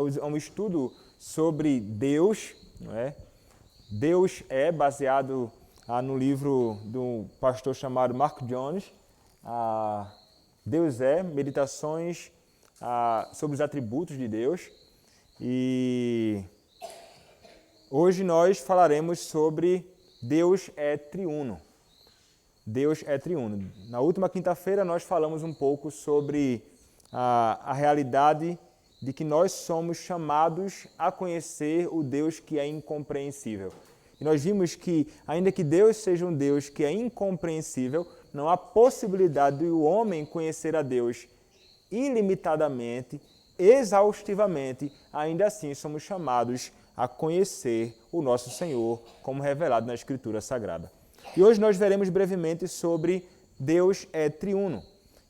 um estudo sobre Deus, não é? Deus é baseado no livro do pastor chamado Mark Jones. Deus é, meditações sobre os atributos de Deus. E hoje nós falaremos sobre Deus é triuno. Deus é triuno. Na última quinta-feira nós falamos um pouco sobre a realidade de que nós somos chamados a conhecer o Deus que é incompreensível. E nós vimos que, ainda que Deus seja um Deus que é incompreensível, não há possibilidade do homem conhecer a Deus ilimitadamente, exaustivamente. Ainda assim somos chamados a conhecer o nosso Senhor, como revelado na Escritura Sagrada. E hoje nós veremos brevemente sobre Deus é triuno.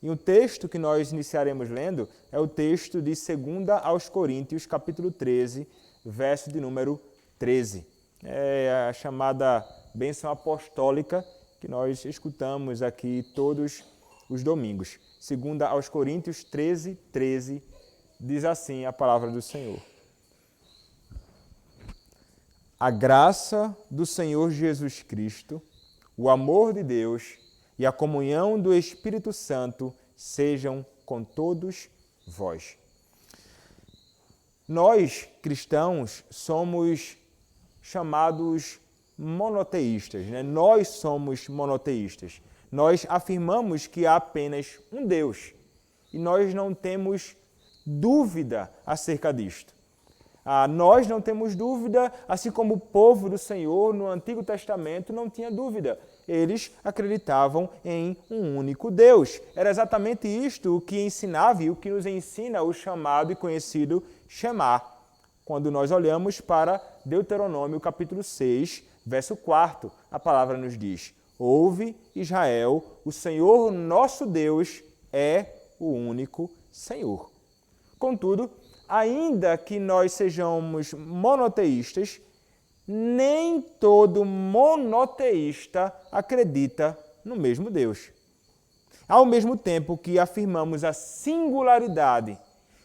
E o texto que nós iniciaremos lendo é o texto de 2 aos Coríntios, capítulo 13, verso de número 13. É a chamada bênção apostólica que nós escutamos aqui todos os domingos. 2 aos Coríntios 13, 13, diz assim a palavra do Senhor. A graça do Senhor Jesus Cristo, o amor de Deus e a comunhão do Espírito Santo sejam com todos vós. Nós, cristãos, somos chamados monoteístas, né? Nós somos monoteístas. Nós afirmamos que há apenas um Deus e nós não temos dúvida acerca disto. Nós não temos dúvida, assim como o povo do Senhor no Antigo Testamento não tinha dúvida. Eles acreditavam em um único Deus. Era exatamente isto o que ensinava e o que nos ensina o chamado e conhecido Shema. Quando nós olhamos para Deuteronômio capítulo 6, verso 4, a palavra nos diz: Ouve, Israel, o Senhor nosso Deus é o único Senhor. Contudo, ainda que nós sejamos monoteístas, nem todo monoteísta acredita no mesmo Deus. Ao mesmo tempo que afirmamos a singularidade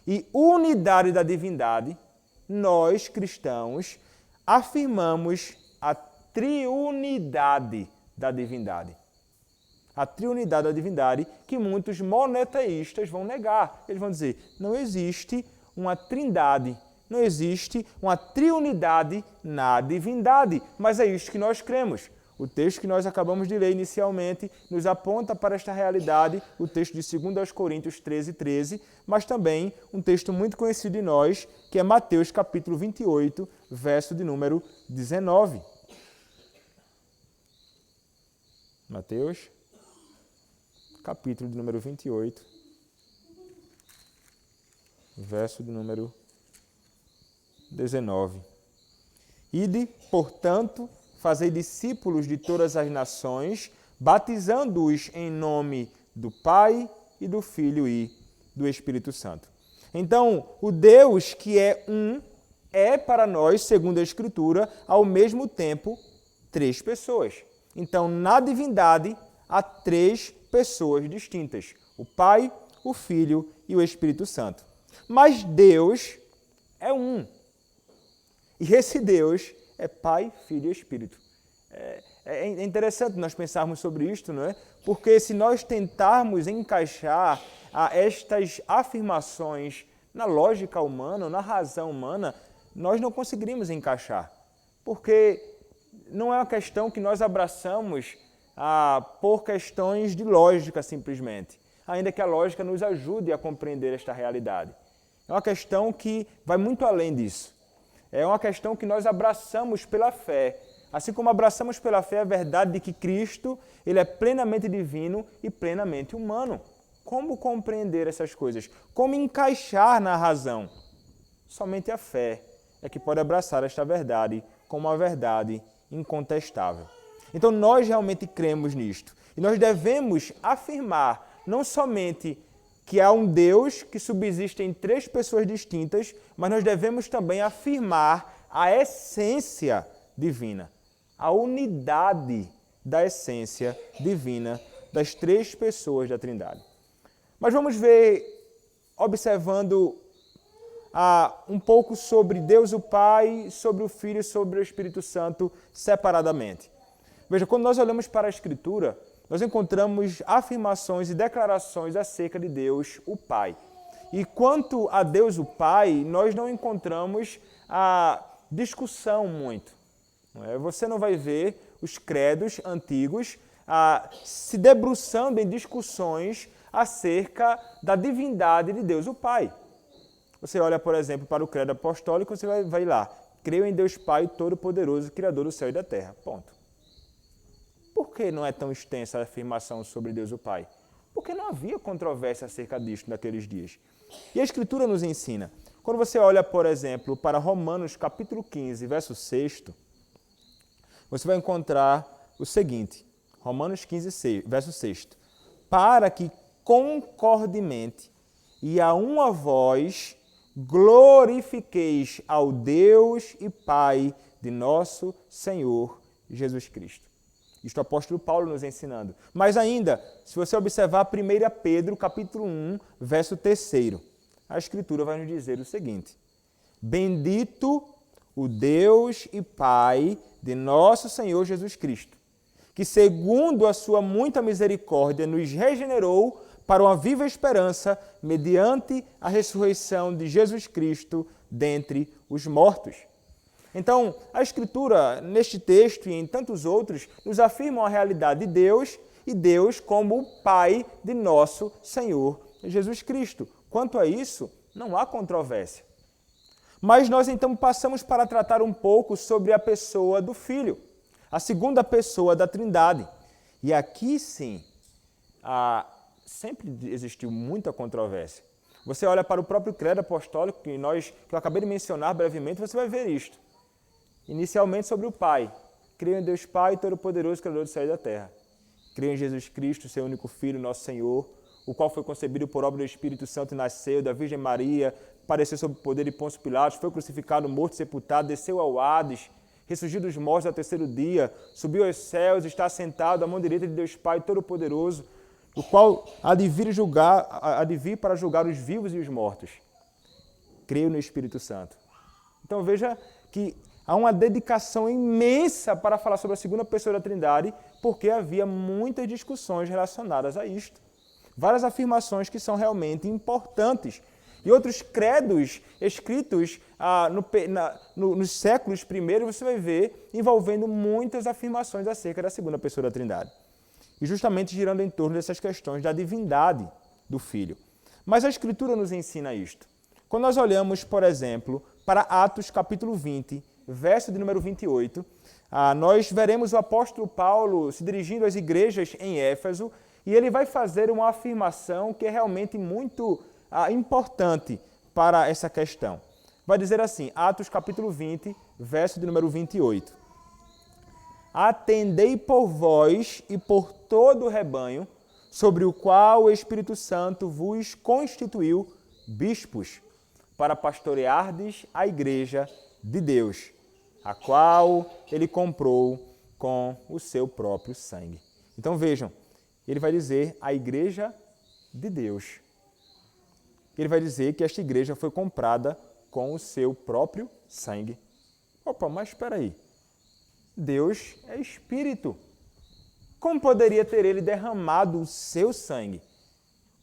e unidade da divindade, nós, cristãos, afirmamos a triunidade da divindade. A triunidade da divindade que muitos monoteístas vão negar. Eles vão dizer, não existe uma trindade, não existe uma triunidade na divindade, mas é isto que nós cremos. O texto que nós acabamos de ler inicialmente nos aponta para esta realidade, o texto de 2 aos Coríntios 13, 13, mas também um texto muito conhecido de nós, que é Mateus capítulo 28, verso de número 19. Mateus, capítulo de número 28, verso de número 19. Ide, portanto, fazei discípulos de todas as nações, batizando-os em nome do Pai e do Filho e do Espírito Santo. Então, o Deus que é um é para nós, segundo a Escritura, ao mesmo tempo, três pessoas. Então, na divindade, há três pessoas distintas: o Pai, o Filho e o Espírito Santo. Mas Deus é um. E esse Deus é Pai, Filho e Espírito. É interessante nós pensarmos sobre isto, não é? Porque se nós tentarmos encaixar estas afirmações na lógica humana, na razão humana, nós não conseguiríamos encaixar. Porque não é uma questão que nós abraçamos por questões de lógica simplesmente, ainda que a lógica nos ajude a compreender esta realidade. É uma questão que vai muito além disso. É uma questão que nós abraçamos pela fé. Assim como abraçamos pela fé a verdade de que Cristo ele é plenamente divino e plenamente humano. Como compreender essas coisas? Como encaixar na razão? Somente a fé é que pode abraçar esta verdade como uma verdade incontestável. Então nós realmente cremos nisto. E nós devemos afirmar não somente que há um Deus que subsiste em três pessoas distintas, mas nós devemos também afirmar a essência divina, a unidade da essência divina das três pessoas da Trindade. Mas vamos ver, observando um pouco sobre Deus o Pai, sobre o Filho e sobre o Espírito Santo separadamente. Veja, quando nós olhamos para a Escritura, nós encontramos afirmações e declarações acerca de Deus o Pai. E quanto a Deus o Pai, nós não encontramos a discussão muito. Você não vai ver os credos antigos se debruçando em discussões acerca da divindade de Deus o Pai. Você olha, por exemplo, para o credo apostólico, você vai lá, creio em Deus Pai Todo-Poderoso, Criador do céu e da terra. Ponto. Por que não é tão extensa a afirmação sobre Deus o Pai? Porque não havia controvérsia acerca disto naqueles dias. E a Escritura nos ensina. Quando você olha, por exemplo, para Romanos capítulo 15, verso 6, você vai encontrar o seguinte, Romanos 15, verso 6. Para que concordemente e a uma voz glorifiqueis ao Deus e Pai de nosso Senhor Jesus Cristo. Isto é o apóstolo Paulo nos ensinando. Mas ainda, se você observar 1 Pedro, capítulo 1, verso 3, a Escritura vai nos dizer o seguinte: Bendito o Deus e Pai de nosso Senhor Jesus Cristo, que segundo a sua muita misericórdia nos regenerou para uma viva esperança mediante a ressurreição de Jesus Cristo dentre os mortos. Então, a Escritura, neste texto e em tantos outros, nos afirma a realidade de Deus e Deus como o Pai de nosso Senhor Jesus Cristo. Quanto a isso, não há controvérsia. Mas nós então passamos para tratar um pouco sobre a pessoa do Filho, a segunda pessoa da Trindade. E aqui sim, sempre existiu muita controvérsia. Você olha para o próprio credo apostólico, que eu acabei de mencionar brevemente, você vai ver isto. Inicialmente sobre o Pai. Creio em Deus Pai, Todo-Poderoso, Criador do céu e da terra. Creio em Jesus Cristo, seu único Filho, nosso Senhor, o qual foi concebido por obra do Espírito Santo e nasceu da Virgem Maria, padeceu sob o poder de Pôncio Pilatos, foi crucificado, morto e sepultado, desceu ao Hades, ressurgiu dos mortos ao terceiro dia, subiu aos céus, está assentado à mão direita de Deus Pai Todo-Poderoso, o qual há de vir para julgar os vivos e os mortos. Creio no Espírito Santo. Então veja que há uma dedicação imensa para falar sobre a segunda pessoa da Trindade, porque havia muitas discussões relacionadas a isto. Várias afirmações que são realmente importantes. E outros credos escritos nos séculos primeiros, você vai ver envolvendo muitas afirmações acerca da segunda pessoa da Trindade. E justamente girando em torno dessas questões da divindade do Filho. Mas a Escritura nos ensina isto. Quando nós olhamos, por exemplo, para Atos capítulo 20, verso de número 28, nós veremos o apóstolo Paulo se dirigindo às igrejas em Éfeso e ele vai fazer uma afirmação que é realmente muito importante para essa questão. Vai dizer assim, Atos capítulo 20, verso de número 28. Atendei por vós e por todo o rebanho, sobre o qual o Espírito Santo vos constituiu bispos, para pastoreardes a igreja de Deus, a qual ele comprou com o seu próprio sangue. Então vejam, ele vai dizer a igreja de Deus. Ele vai dizer que esta igreja foi comprada com o seu próprio sangue. Opa, mas espera aí. Deus é Espírito. Como poderia ter ele derramado o seu sangue?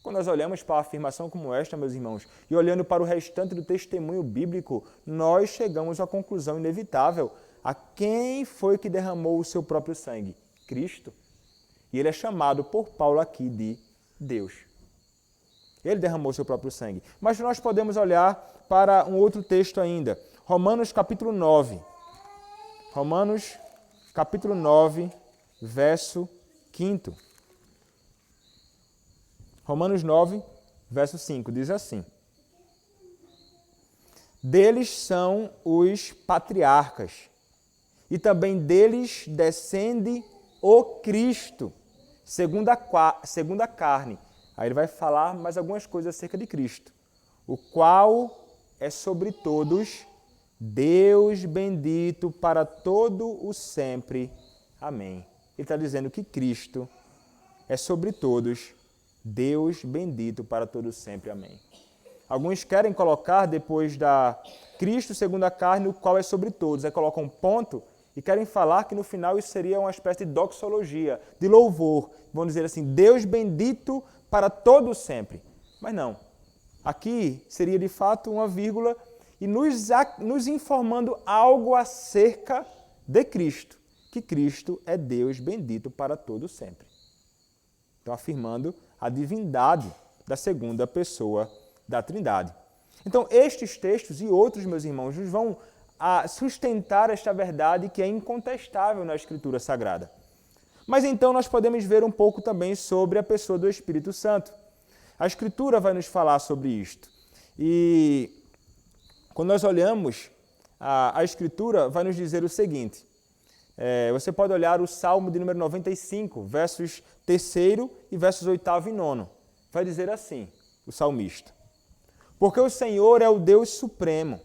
Quando nós olhamos para uma afirmação como esta, meus irmãos, e olhando para o restante do testemunho bíblico, nós chegamos à conclusão inevitável. A quem foi que derramou o seu próprio sangue? Cristo. E ele é chamado por Paulo aqui de Deus. Ele derramou o seu próprio sangue. Mas nós podemos olhar para um outro texto ainda. Romanos capítulo 9. Romanos capítulo 9, verso 5. Romanos 9, verso 5, diz assim. Deles são os patriarcas, e também deles descende o Cristo, segundo a carne. Aí ele vai falar mais algumas coisas acerca de Cristo, o qual é sobre todos Deus bendito para todo o sempre. Amém. Ele está dizendo que Cristo é sobre todos Deus bendito para todo o sempre. Amém. Alguns querem colocar depois da Cristo segundo a carne, o qual é sobre todos. Aí colocam um ponto e querem falar que no final isso seria uma espécie de doxologia, de louvor. Vão dizer assim, Deus bendito para todo sempre. Mas não. Aqui seria de fato uma vírgula e nos informando algo acerca de Cristo, que Cristo é Deus bendito para todo sempre. Então, afirmando a divindade da segunda pessoa da Trindade. Então, estes textos e outros, meus irmãos, nos vão sustentar esta verdade que é incontestável na Escritura Sagrada. Mas então nós podemos ver um pouco também sobre a pessoa do Espírito Santo. A Escritura vai nos falar sobre isto. E quando nós olhamos, a Escritura vai nos dizer o seguinte. Você pode olhar o Salmo de número 95, versos 3º e versos 8º e 9º. Vai dizer assim, o salmista. Porque o Senhor é o Deus supremo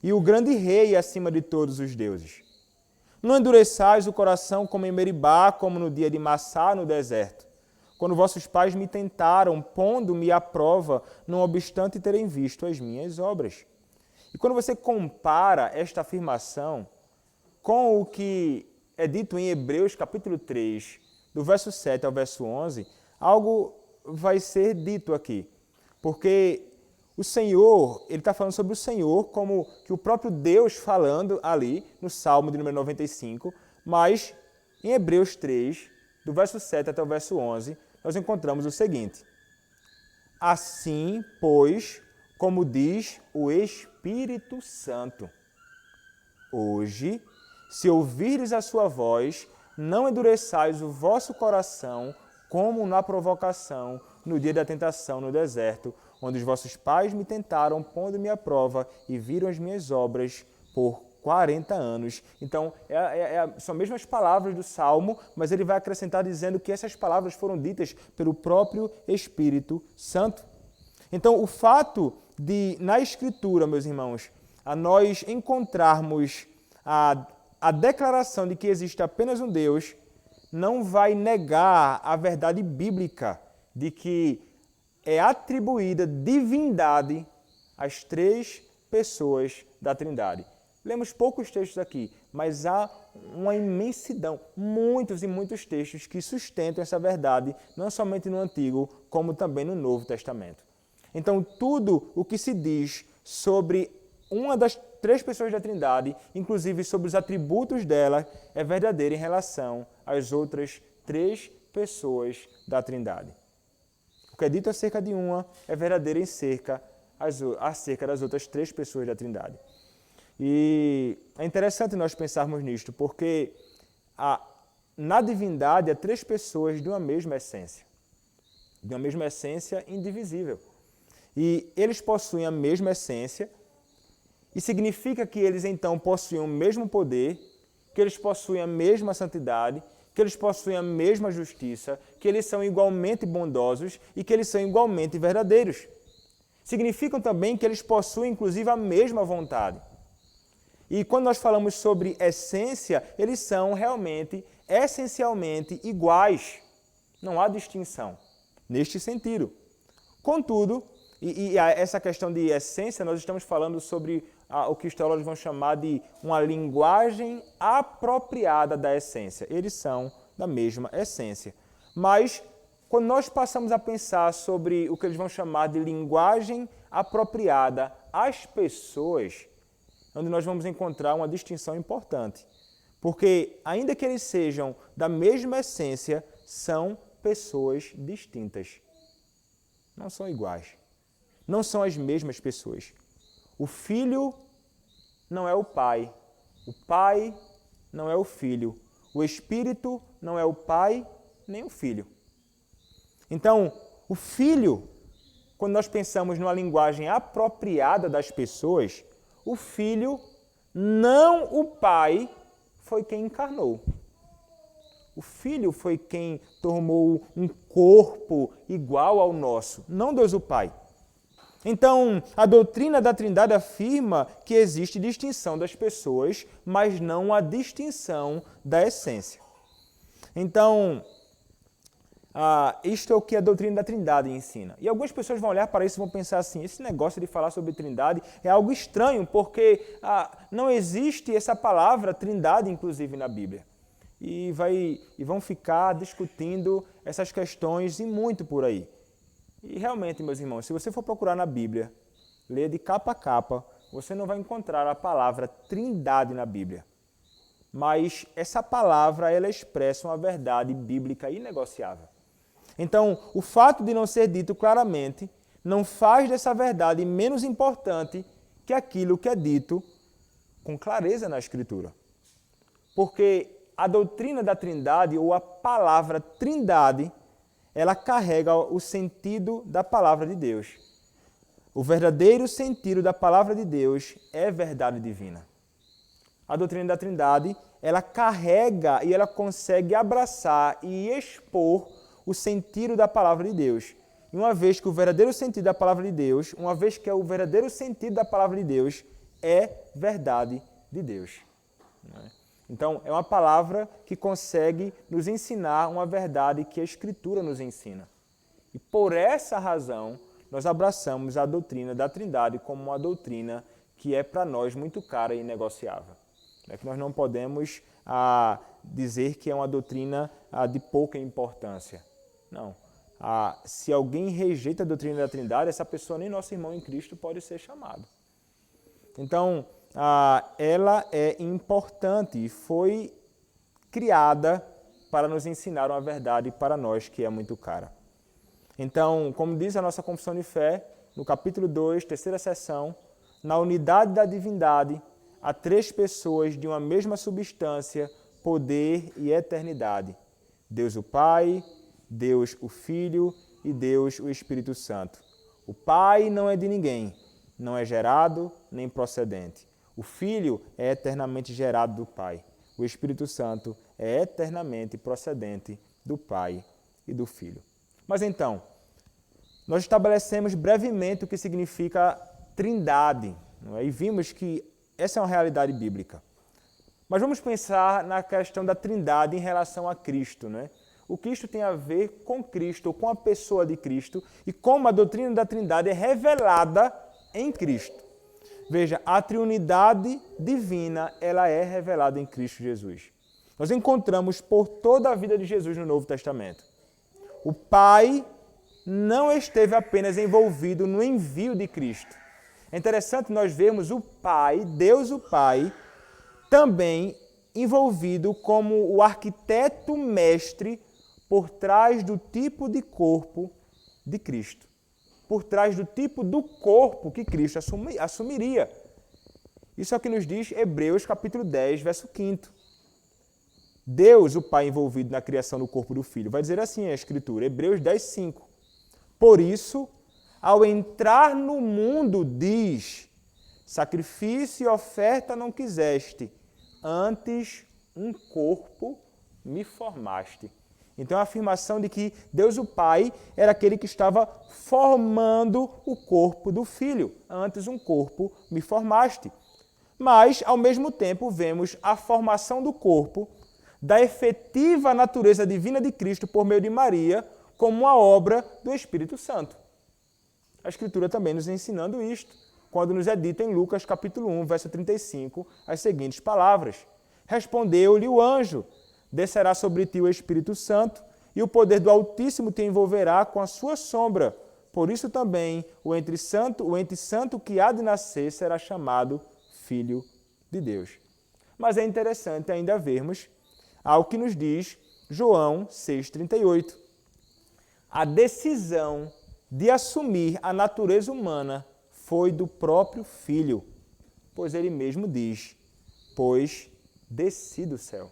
e o grande rei acima de todos os deuses. Não endureçais o coração como em Meribá, como no dia de Massá no deserto, quando vossos pais me tentaram, pondo-me à prova, não obstante terem visto as minhas obras. E quando você compara esta afirmação com o que é dito em Hebreus capítulo 3, do verso 7 ao verso 11, algo vai ser dito aqui. Porque o Senhor, ele está falando sobre o Senhor como que o próprio Deus falando ali no Salmo de número 95, mas em Hebreus 3, do verso 7 até o verso 11, nós encontramos o seguinte. Assim, pois, como diz o Espírito Santo, hoje, se ouvirdes a sua voz, não endureçais o vosso coração como na provocação no dia da tentação no deserto, onde os vossos pais me tentaram, pondo-me à prova e viram as minhas obras por 40 anos. Então, são as mesmas palavras do Salmo, mas ele vai acrescentar dizendo que essas palavras foram ditas pelo próprio Espírito Santo. Então, o fato de, na Escritura, meus irmãos, a nós encontrarmos a declaração de que existe apenas um Deus, não vai negar a verdade bíblica de que é atribuída divindade às três pessoas da Trindade. Lemos poucos textos aqui, mas há uma imensidão, muitos e muitos textos que sustentam essa verdade, não somente no Antigo, como também no Novo Testamento. Então, tudo o que se diz sobre uma das três pessoas da Trindade, inclusive sobre os atributos dela, é verdadeiro em relação às outras três pessoas da Trindade. O que é dito acerca de uma é verdadeiro acerca das outras três pessoas da Trindade. E é interessante nós pensarmos nisto, porque na divindade há três pessoas de uma mesma essência indivisível. E eles possuem a mesma essência, e significa que eles então possuem o mesmo poder, que eles possuem a mesma santidade, que eles possuem a mesma justiça, que eles são igualmente bondosos e que eles são igualmente verdadeiros. Significam também que eles possuem inclusive a mesma vontade. E quando nós falamos sobre essência, eles são realmente, essencialmente iguais. Não há distinção neste sentido. Contudo, e essa questão de essência, nós estamos falando sobre o que os teólogos vão chamar de uma linguagem apropriada da essência. Eles são da mesma essência. Mas, quando nós passamos a pensar sobre o que eles vão chamar de linguagem apropriada às pessoas, onde nós vamos encontrar uma distinção importante. Porque, ainda que eles sejam da mesma essência, são pessoas distintas. Não são iguais. Não são as mesmas pessoas. O filho não é o pai não é o filho, o Espírito não é o pai nem o filho. Então, o filho, quando nós pensamos numa linguagem apropriada das pessoas, o filho, não o pai, foi quem encarnou. O filho foi quem tomou um corpo igual ao nosso, não Deus o Pai. Então, a doutrina da Trindade afirma que existe distinção das pessoas, mas não a distinção da essência. Então, isto é o que a doutrina da Trindade ensina. E algumas pessoas vão olhar para isso e vão pensar assim, esse negócio de falar sobre Trindade é algo estranho, porque não existe essa palavra Trindade, inclusive, na Bíblia. E vão ficar discutindo essas questões e muito por aí. E realmente, meus irmãos, se você for procurar na Bíblia, ler de capa a capa, você não vai encontrar a palavra Trindade na Bíblia. Mas essa palavra, ela expressa uma verdade bíblica inegociável. Então, o fato de não ser dito claramente não faz dessa verdade menos importante que aquilo que é dito com clareza na Escritura. Porque a doutrina da Trindade, ou a palavra Trindade, ela carrega o sentido da palavra de Deus. O verdadeiro sentido da palavra de Deus é verdade divina. A doutrina da Trindade, ela carrega e ela consegue abraçar e expor o sentido da palavra de Deus. E uma vez que o verdadeiro sentido da palavra de Deus, uma vez que o verdadeiro sentido da palavra de Deus é verdade de Deus. Então, é uma palavra que consegue nos ensinar uma verdade que a Escritura nos ensina. E por essa razão, nós abraçamos a doutrina da Trindade como uma doutrina que é para nós muito cara e inegociável. É que nós não podemos dizer que é uma doutrina de pouca importância. Não. Se alguém rejeita a doutrina da Trindade, essa pessoa nem nosso irmão em Cristo pode ser chamado. Então, ela é importante e foi criada para nos ensinar uma verdade para nós que é muito cara. Então, como diz a nossa confissão de fé, no capítulo 2, terceira seção, na unidade da divindade, há três pessoas de uma mesma substância, poder e eternidade. Deus o Pai, Deus o Filho e Deus o Espírito Santo. O Pai não é de ninguém, não é gerado nem procedente. O Filho é eternamente gerado do Pai. O Espírito Santo é eternamente procedente do Pai e do Filho. Mas então, nós estabelecemos brevemente o que significa Trindade, não é? E vimos que essa é uma realidade bíblica. Mas vamos pensar na questão da Trindade em relação a Cristo, né? O Cristo tem a ver com Cristo, ou com a pessoa de Cristo, e como a doutrina da Trindade é revelada em Cristo. Veja, a triunidade divina, ela é revelada em Cristo Jesus. Nós encontramos por toda a vida de Jesus no Novo Testamento. O Pai não esteve apenas envolvido no envio de Cristo. É interessante nós vermos o Pai, Deus o Pai, também envolvido como o arquiteto mestre por trás do tipo de corpo de Cristo. Por trás do tipo do corpo que Cristo assumiria. Isso é o que nos diz Hebreus capítulo 10, verso 5. Deus, o Pai, envolvido na criação do corpo do Filho. Vai dizer assim a Escritura, Hebreus 10, 5. Por isso, ao entrar no mundo, diz, sacrifício e oferta não quiseste, antes um corpo me formaste. Então, a afirmação de que Deus o Pai era aquele que estava formando o corpo do Filho. Antes um corpo me formaste. Mas, ao mesmo tempo, vemos a formação do corpo, da efetiva natureza divina de Cristo por meio de Maria, como uma obra do Espírito Santo. A Escritura também nos ensinando isto, quando nos é dito em Lucas capítulo 1, verso 35, as seguintes palavras. Respondeu-lhe o anjo, descerá sobre ti o Espírito Santo, e o poder do Altíssimo te envolverá com a sua sombra. Por isso também o ente santo que há de nascer será chamado Filho de Deus. Mas é interessante ainda vermos ao que nos diz João 6,38. A decisão de assumir a natureza humana foi do próprio Filho, pois ele mesmo diz, pois desci do céu.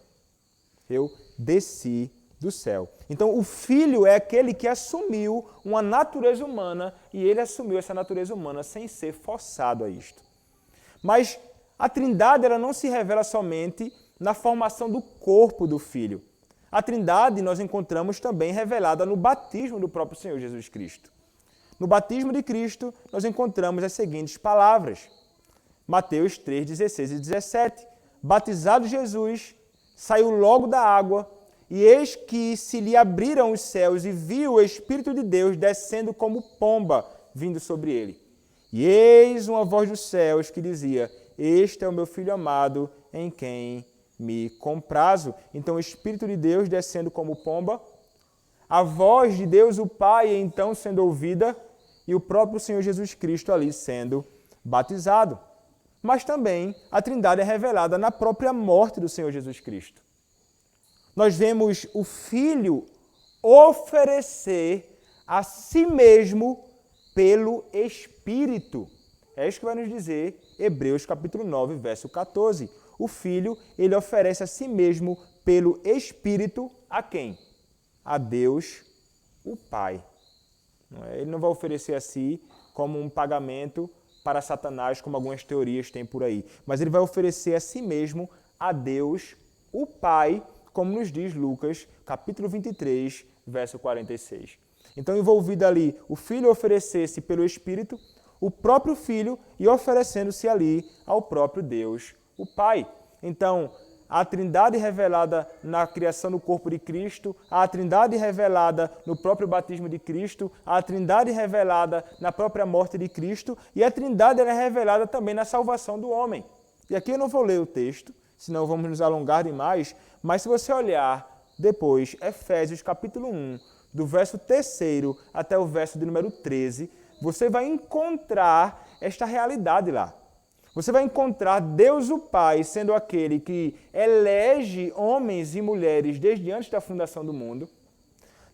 Eu desci do céu. Então, o Filho é aquele que assumiu uma natureza humana e ele assumiu essa natureza humana sem ser forçado a isto. Mas a Trindade ela não se revela somente na formação do corpo do Filho. A Trindade nós encontramos também revelada no batismo do próprio Senhor Jesus Cristo. No batismo de Cristo, nós encontramos as seguintes palavras. Mateus 3, 16 e 17. Batizado Jesus, saiu logo da água, E eis que se lhe abriram os céus e viu o Espírito de Deus descendo como pomba, vindo sobre ele. E eis uma voz dos céus que dizia: Este é o meu Filho amado, em quem me comprazo. Então o Espírito de Deus descendo como pomba, a voz de Deus o Pai então sendo ouvida e o próprio Senhor Jesus Cristo ali sendo batizado. Mas também a Trindade é revelada na própria morte do Senhor Jesus Cristo. Nós vemos o Filho oferecer a si mesmo pelo Espírito. É isso que vai nos dizer Hebreus capítulo 9, verso 14. O Filho, ele oferece a si mesmo pelo Espírito a quem? A Deus, o Pai. Ele não vai oferecer a si como um pagamento para Satanás, como algumas teorias têm por aí. Mas ele vai oferecer a si mesmo a Deus, o Pai, como nos diz Lucas, capítulo 23, verso 46. Então, envolvido ali, o Filho oferecer-se pelo Espírito, o próprio Filho e oferecendo-se ali ao próprio Deus, o Pai. Então, a Trindade revelada na criação do corpo de Cristo, a Trindade revelada no próprio batismo de Cristo, a Trindade revelada na própria morte de Cristo e a Trindade é revelada também na salvação do homem. E aqui eu não vou ler o texto, senão vamos nos alongar demais, mas se você olhar depois Efésios capítulo 1, do verso 3º até o verso de número 13, você vai encontrar esta realidade lá. Você vai encontrar Deus o Pai sendo aquele que elege homens e mulheres desde antes da fundação do mundo.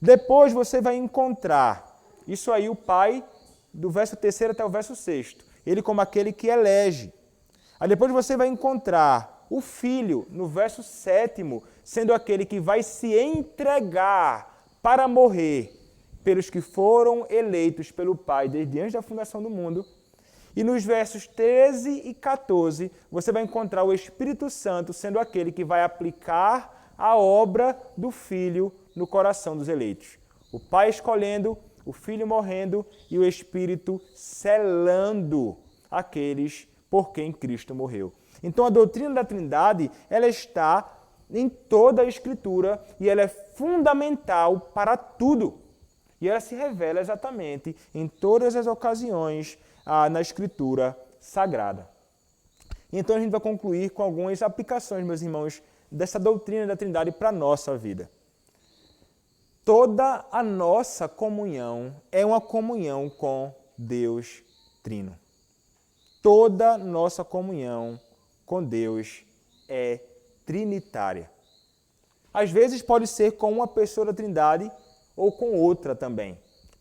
Depois você vai encontrar, isso aí o Pai, do verso 3º até o verso 6º, ele como aquele que elege. Aí depois você vai encontrar o Filho, no verso 7º, sendo aquele que vai se entregar para morrer pelos que foram eleitos pelo Pai desde antes da fundação do mundo. E nos versos 13 e 14, você vai encontrar o Espírito Santo sendo aquele que vai aplicar a obra do Filho no coração dos eleitos. O Pai escolhendo, o Filho morrendo e o Espírito selando aqueles por quem Cristo morreu. Então a doutrina da Trindade, ela está em toda a Escritura e ela é fundamental para tudo. E ela se revela exatamente em todas as ocasiões na Escritura Sagrada. Então a gente vai concluir com algumas aplicações, meus irmãos, dessa doutrina da Trindade para a nossa vida. Toda a nossa comunhão é uma comunhão com Deus Trino. Toda nossa comunhão com Deus é trinitária. Às vezes pode ser com uma pessoa da Trindade ou com outra também,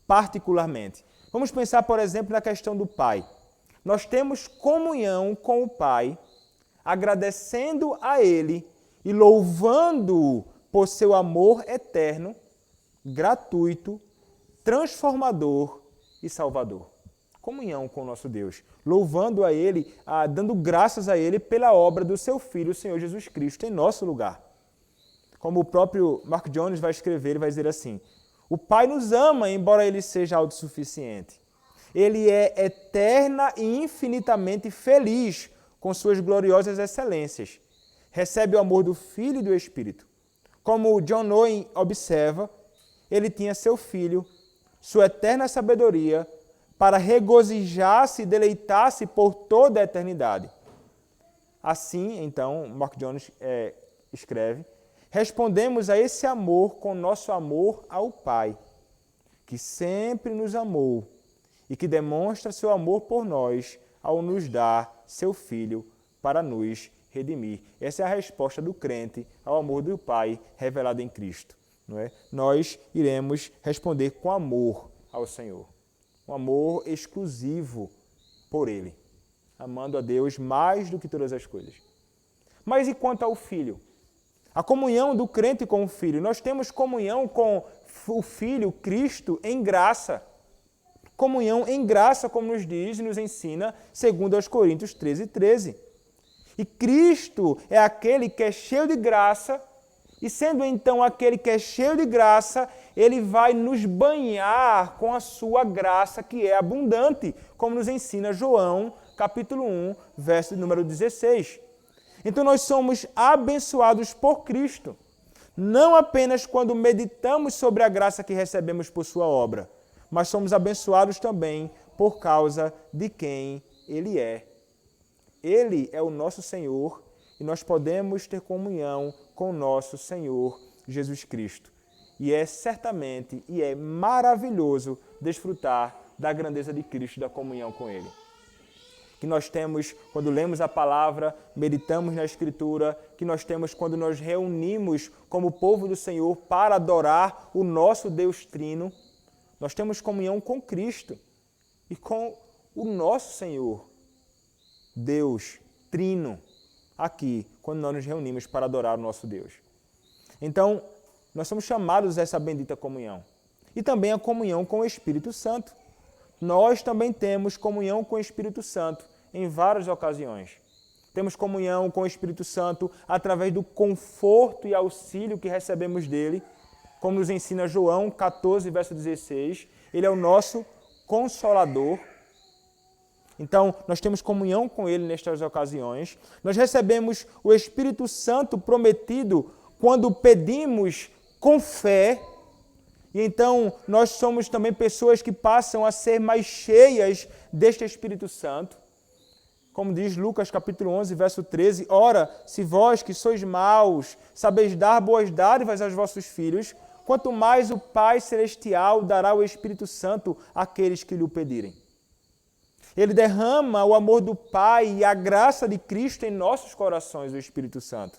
particularmente. Vamos pensar, por exemplo, na questão do Pai. Nós temos comunhão com o Pai, agradecendo a Ele e louvando-o por seu amor eterno, gratuito, transformador e salvador. Comunhão com o nosso Deus, louvando a Ele, dando graças a Ele pela obra do seu Filho, o Senhor Jesus Cristo, em nosso lugar. Como o próprio Mark Jones vai escrever, ele vai dizer assim: o Pai nos ama, embora Ele seja autossuficiente. Ele é eterna e infinitamente feliz com suas gloriosas excelências. Recebe o amor do Filho e do Espírito. Como John Owen observa, ele tinha seu Filho, sua eterna sabedoria, para regozijar-se e deleitar-se por toda a eternidade. Assim, então, Mark Jones escreve, respondemos a esse amor com nosso amor ao Pai, que sempre nos amou e que demonstra seu amor por nós ao nos dar seu Filho para nos redimir. Essa é a resposta do crente ao amor do Pai revelado em Cristo. Não é? Nós iremos responder com amor ao Senhor. Um amor exclusivo por Ele, amando a Deus mais do que todas as coisas. Mas e quanto ao Filho? A comunhão do crente com o Filho. Nós temos comunhão com o Filho, Cristo, em graça. Comunhão em graça, como nos diz e nos ensina, segundo aos Coríntios 13:13. E Cristo é aquele que é cheio de graça, e sendo então aquele que é cheio de graça, Ele vai nos banhar com a sua graça, que é abundante, como nos ensina João, capítulo 1, verso número 16. Então nós somos abençoados por Cristo. não apenas quando meditamos sobre a graça que recebemos por sua obra, mas somos abençoados também por causa de quem Ele é. Ele é o nosso Senhor e nós podemos ter comunhão com o nosso Senhor Jesus Cristo. E é certamente e é maravilhoso desfrutar da grandeza de Cristo, da comunhão com Ele. Que nós temos quando lemos a palavra, meditamos na Escritura, que nós temos quando nos reunimos como povo do Senhor para adorar o nosso Deus Trino. Nós temos comunhão com Cristo e com o nosso Senhor, Deus Trino, aqui, quando nós nos reunimos para adorar o nosso Deus. Então, nós somos chamados a essa bendita comunhão. E também a comunhão com o Espírito Santo. Nós também temos comunhão com o Espírito Santo em várias ocasiões. Temos comunhão com o Espírito Santo através do conforto e auxílio que recebemos dele, como nos ensina João 14, verso 16. Ele é o nosso Consolador. Então, nós temos comunhão com ele nestas ocasiões. Nós recebemos o Espírito Santo prometido quando pedimos com fé. E então, nós somos também pessoas que passam a ser mais cheias deste Espírito Santo. Como diz Lucas capítulo 11, verso 13, ora, se vós que sois maus, sabeis dar boas dádivas aos vossos filhos, quanto mais o Pai Celestial dará o Espírito Santo àqueles que lhe o pedirem. Ele derrama o amor do Pai e a graça de Cristo em nossos corações, o Espírito Santo.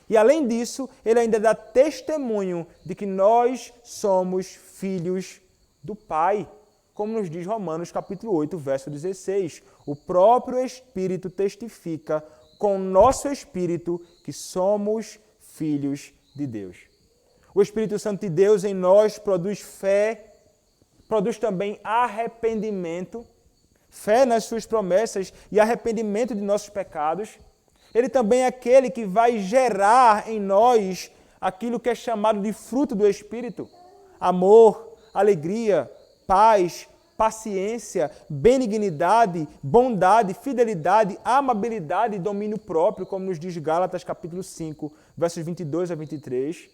E além disso, ele ainda dá testemunho de que nós somos filhos do Pai. Como nos diz Romanos capítulo 8, verso 16. O próprio Espírito testifica com o nosso Espírito que somos filhos de Deus. O Espírito Santo de Deus em nós produz fé, produz também arrependimento, fé nas suas promessas e arrependimento de nossos pecados. Ele também é aquele que vai gerar em nós aquilo que é chamado de fruto do Espírito. Amor, alegria, paz, paciência, benignidade, bondade, fidelidade, amabilidade e domínio próprio, como nos diz Gálatas capítulo 5, versos 22 a 23.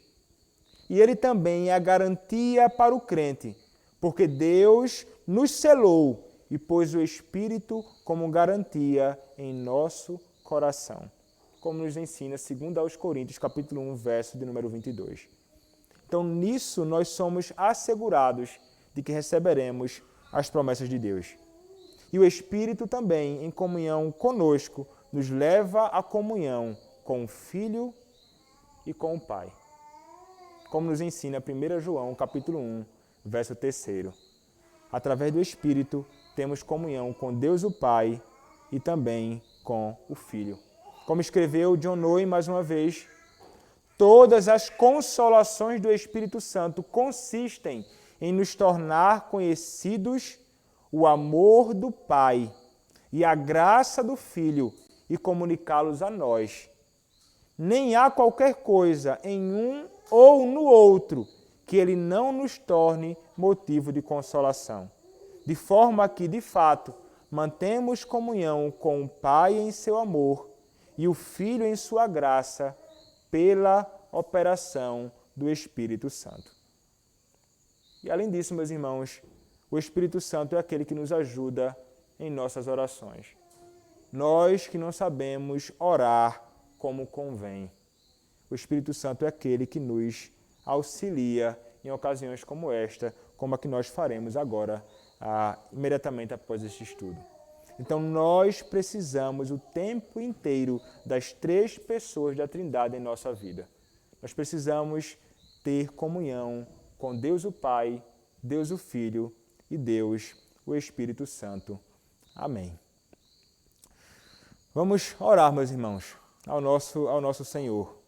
E ele também é a garantia para o crente, porque Deus nos selou e pôs o Espírito como garantia em nosso coração, como nos ensina 2 aos Coríntios, capítulo 1, verso de número 22. Então, nisso, nós somos assegurados de que receberemos as promessas de Deus. E o Espírito também, em comunhão conosco, nos leva à comunhão com o Filho e com o Pai. Como nos ensina 1 João, capítulo 1, verso 3. Através do Espírito, temos comunhão com Deus o Pai e também com o Filho. Como escreveu John Owen mais uma vez, todas as consolações do Espírito Santo consistem em nos tornar conhecidos o amor do Pai e a graça do Filho e comunicá-los a nós. Nem há qualquer coisa em um ou no outro que ele não nos torne motivo de consolação. De forma que, de fato, mantemos comunhão com o Pai em seu amor e o Filho em sua graça pela operação do Espírito Santo. E além disso, meus irmãos, o Espírito Santo é aquele que nos ajuda em nossas orações. Nós que não sabemos orar como convém. O Espírito Santo é aquele que nos auxilia em ocasiões como esta, como a que nós faremos agora, imediatamente após este estudo. Então, nós precisamos o tempo inteiro das três pessoas da Trindade em nossa vida. Nós precisamos ter comunhão com Deus o Pai, Deus o Filho e Deus o Espírito Santo. Amém. Vamos orar, meus irmãos, ao nosso Senhor.